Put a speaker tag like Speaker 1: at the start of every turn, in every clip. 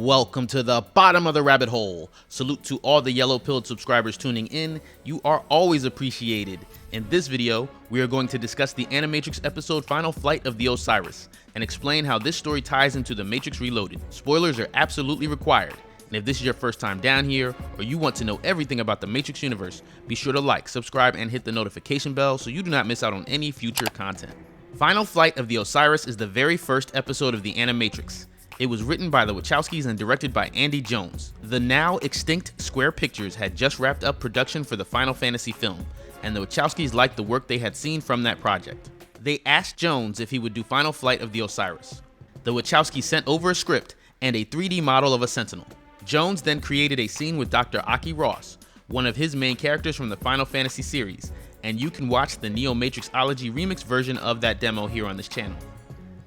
Speaker 1: Welcome to the bottom of the rabbit hole. Salute to all the yellow-pilled subscribers tuning in. You are always appreciated. In this video, we are going to discuss the Animatrix episode Final Flight of the Osiris and explain how this story ties into The Matrix Reloaded. Spoilers are absolutely required. And if this is your first time down here, or you want to know everything about the Matrix universe, be sure to like, subscribe, and hit the notification bell so you do not miss out on any future content. Final Flight of the Osiris is the very first episode of the Animatrix. It was written by the Wachowskis and directed by Andy Jones. The now extinct Square Pictures had just wrapped up production for the Final Fantasy film, and the Wachowskis liked the work they had seen from that project. They asked Jones if he would do Final Flight of the Osiris. The Wachowskis sent over a script and a 3D model of a Sentinel. Jones then created a scene with Dr. Aki Ross, one of his main characters from the Final Fantasy series, and you can watch the Neo Matrixology remix version of that demo here on this channel.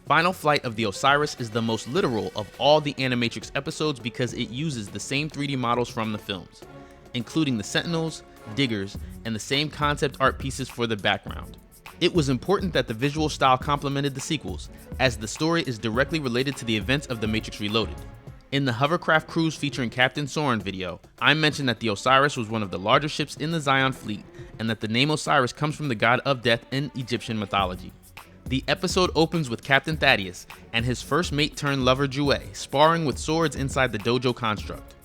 Speaker 1: Final Flight of the Osiris is the most literal of all the Animatrix episodes because it uses the same 3D models from the films, including the Sentinels, Diggers, and the same concept art pieces for the background. It was important that the visual style complemented the sequels, as the story is directly related to the events of The Matrix Reloaded. In the hovercraft cruise featuring Captain Soren video, I mentioned that the Osiris was one of the larger ships in the Zion fleet, and that the name Osiris comes from the god of death in Egyptian mythology. The episode opens with Captain Thaddeus and his first mate turned lover Jue sparring with swords inside the dojo construct.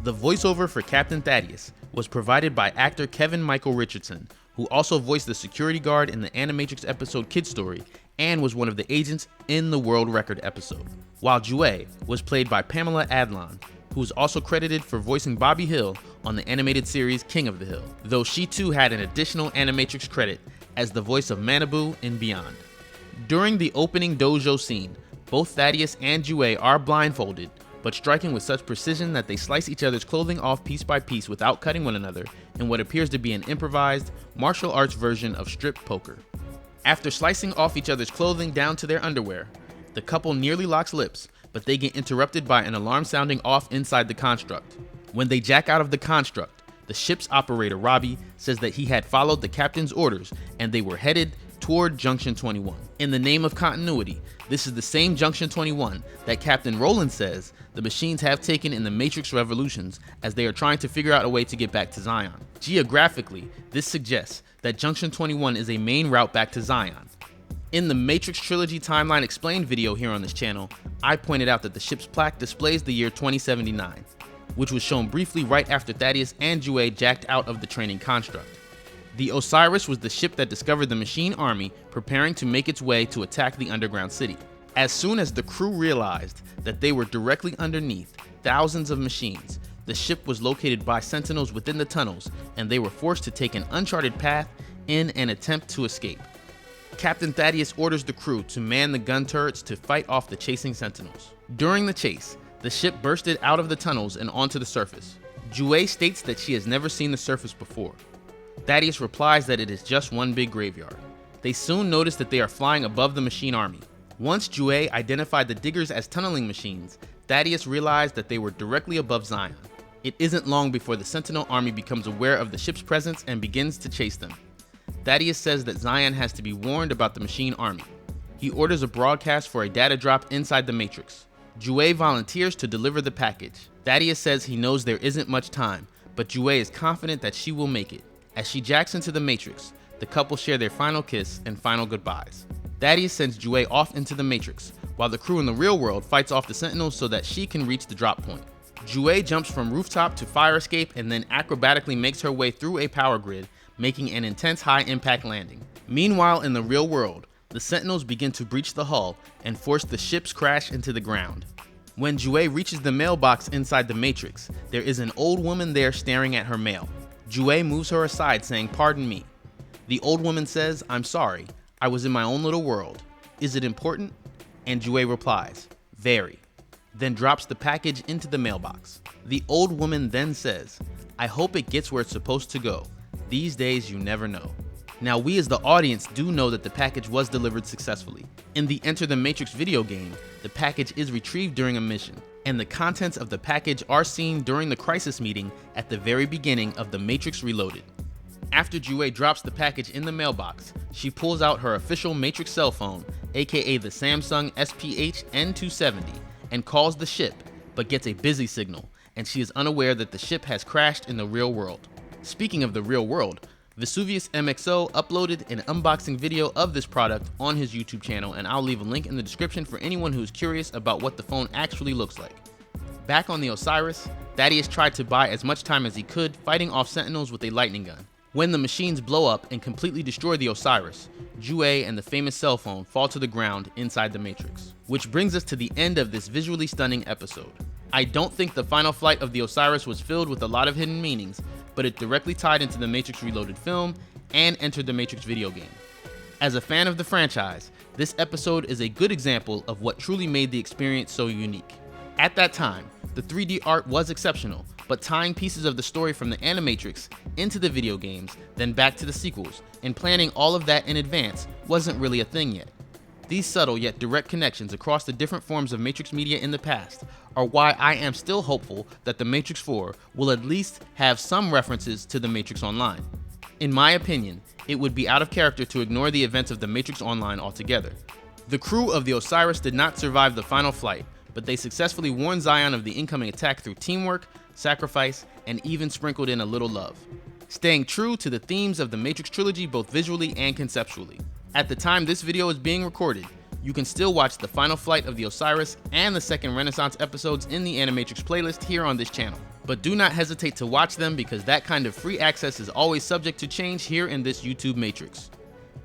Speaker 1: The voiceover for Captain Thaddeus was provided by actor Kevin Michael Richardson, who also voiced the security guard in the Animatrix episode Kid Story and was one of the agents in the World Record episode, while Jue was played by Pamela Adlon, who is also credited for voicing Bobby Hill on the animated series King of the Hill, though she too had an additional Animatrix credit as the voice of Manabu in Beyond. During the opening dojo scene, both Thaddeus and Jue are blindfolded, but striking with such precision that they slice each other's clothing off piece by piece without cutting one another in what appears to be an improvised, martial arts version of strip poker. After slicing off each other's clothing down to their underwear, the couple nearly locks lips, but they get interrupted by an alarm sounding off inside the construct. When they jack out of the construct, the ship's operator Robbie says that he had followed the captain's orders and they were headed toward Junction 21. In the name of continuity, this is the same Junction 21 that Captain Roland says the machines have taken in the Matrix Revolutions as they are trying to figure out a way to get back to Zion. Geographically, this suggests that Junction 21 is a main route back to Zion. In the Matrix Trilogy Timeline Explained video here on this channel, I pointed out that the ship's plaque displays the year 2079, which was shown briefly right after Thaddeus and Jue jacked out of the training construct. The Osiris was the ship that discovered the machine army preparing to make its way to attack the underground city. As soon as the crew realized that they were directly underneath thousands of machines, the ship was located by sentinels within the tunnels and they were forced to take an uncharted path in an attempt to escape. Captain Thaddeus orders the crew to man the gun turrets to fight off the chasing sentinels. During the chase, the ship bursted out of the tunnels and onto the surface. Jue states that she has never seen the surface before. Thaddeus replies that it is just one big graveyard. They soon notice that they are flying above the machine army. Once Jue identified the Diggers as tunneling machines, Thaddeus realized that they were directly above Zion. It isn't long before the Sentinel army becomes aware of the ship's presence and begins to chase them. Thaddeus says that Zion has to be warned about the machine army. He orders a broadcast for a data drop inside the Matrix. Jue volunteers to deliver the package. Thaddeus says he knows there isn't much time, but Jue is confident that she will make it. As she jacks into the Matrix, the couple share their final kiss and final goodbyes. Thaddeus sends Jue off into the Matrix, while the crew in the real world fights off the Sentinels so that she can reach the drop point. Jue jumps from rooftop to fire escape and then acrobatically makes her way through a power grid, making an intense high-impact landing. Meanwhile, in the real world, the Sentinels begin to breach the hull and force the ship's crash into the ground. When Jue reaches the mailbox inside the Matrix, there is an old woman there staring at her mail. Jue moves her aside saying, "Pardon me." The old woman says, "I'm sorry, I was in my own little world. Is it important?" And Jue replies, "Very," then drops the package into the mailbox. The old woman then says, "I hope it gets where it's supposed to go. These days you never know." Now we as the audience do know that the package was delivered successfully. In the Enter the Matrix video game, the package is retrieved during a mission, and the contents of the package are seen during the crisis meeting at the very beginning of The Matrix Reloaded. After Jue drops the package in the mailbox, she pulls out her official Matrix cell phone, aka the Samsung SPH N270, and calls the ship, but gets a busy signal, and she is unaware that the ship has crashed in the real world. Speaking of the real world, Vesuvius MXO uploaded an unboxing video of this product on his YouTube channel, and I'll leave a link in the description for anyone who's curious about what the phone actually looks like. Back on the Osiris, Thaddeus tried to buy as much time as he could fighting off Sentinels with a lightning gun. When the machines blow up and completely destroy the Osiris, Jue and the famous cell phone fall to the ground inside the Matrix. Which brings us to the end of this visually stunning episode. I don't think the final flight of the Osiris was filled with a lot of hidden meanings, but it directly tied into the Matrix Reloaded film and entered the Matrix video game. As a fan of the franchise, this episode is a good example of what truly made the experience so unique. At that time, the 3D art was exceptional, but tying pieces of the story from the Animatrix into the video games, then back to the sequels, and planning all of that in advance wasn't really a thing yet. These subtle yet direct connections across the different forms of Matrix media in the past are why I am still hopeful that The Matrix 4 will at least have some references to The Matrix Online. In my opinion, it would be out of character to ignore the events of The Matrix Online altogether. The crew of the Osiris did not survive the final flight, but they successfully warned Zion of the incoming attack through teamwork, sacrifice, and even sprinkled in a little love, staying true to the themes of the Matrix trilogy both visually and conceptually. At the time this video is being recorded, you can still watch the final flight of the Osiris and the second Renaissance episodes in the Animatrix playlist here on this channel. But do not hesitate to watch them because that kind of free access is always subject to change here in this YouTube Matrix.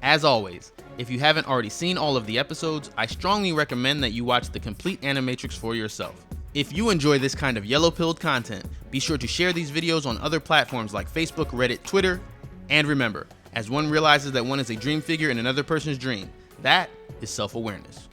Speaker 1: As always, if you haven't already seen all of the episodes, I strongly recommend that you watch the complete Animatrix for yourself. If you enjoy this kind of yellow-pilled content, be sure to share these videos on other platforms like Facebook, Reddit, Twitter, and remember, as one realizes that one is a dream figure in another person's dream, that is self-awareness.